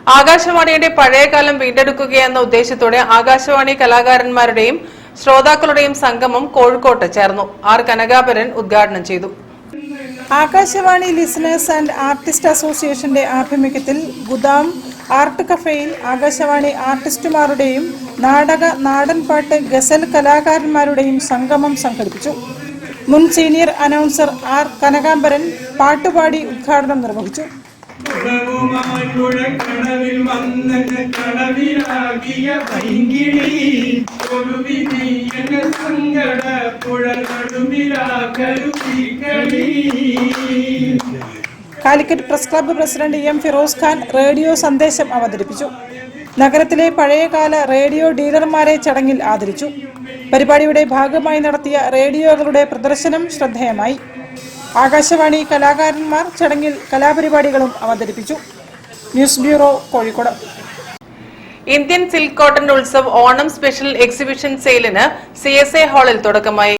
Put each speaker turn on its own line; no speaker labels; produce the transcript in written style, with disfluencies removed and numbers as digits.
ആകാശവാണിയുടെ പഴയകാലം വീണ്ടെടുക്കുകയെന്ന ഉദ്ദേശത്തോടെ ആകാശവാണി കലാകാരന്മാരുടെയും ശ്രോതാക്കളുടെയും സംഗമം കോഴിക്കോട്ട് ചേർന്നു. ആർ കനകാപരൻ ഉദ്ഘാടനം ചെയ്തു.
ആകാശവാണി ലിസണേഴ്സ് ആൻഡ് ആർട്ടിസ്റ്റ് അസോസിയേഷന്റെ ആഭിമുഖ്യത്തിൽ ഗുദാം ആർട്ട് കഫേയിൽ ആകാശവാണി ആർട്ടിസ്റ്റുമാരുടെയും നാടൻപാട്ട് ഗസൽ കലാകാരന്മാരുടെയും സംഗമം സംഘടിപ്പിച്ചു. മുൻ സീനിയർ അനൗൺസർ ആർ കനകാംബരൻ പാട്ടുപാടി ഉദ്ഘാടനം നിർവഹിച്ചു. Calicut press club president M Firoz Khan radio സന്ദേശം അവതരിപ്പിച്ചു. നഗരത്തിലെ പഴയകാല റേഡിയോ ഡീലർമാരെ ചടങ്ങിൽ ആദരിച്ചു. പരിപാടിയുടെ ഭാഗമായി നടത്തിയ റേഡിയോകളുടെ പ്രദർശനം ശ്രദ്ധേയമായി. ആകാശവാണി കലാകാരന്മാർ ചടങ്ങിൽ കലാപരിപാടികളും അവതരിപ്പിച്ചു. News bureau, Kozhikode.
Indian silk cotton Utsav Onam special exhibition സെയിലിന് CSA ഹാളിൽ തുടക്കമായി.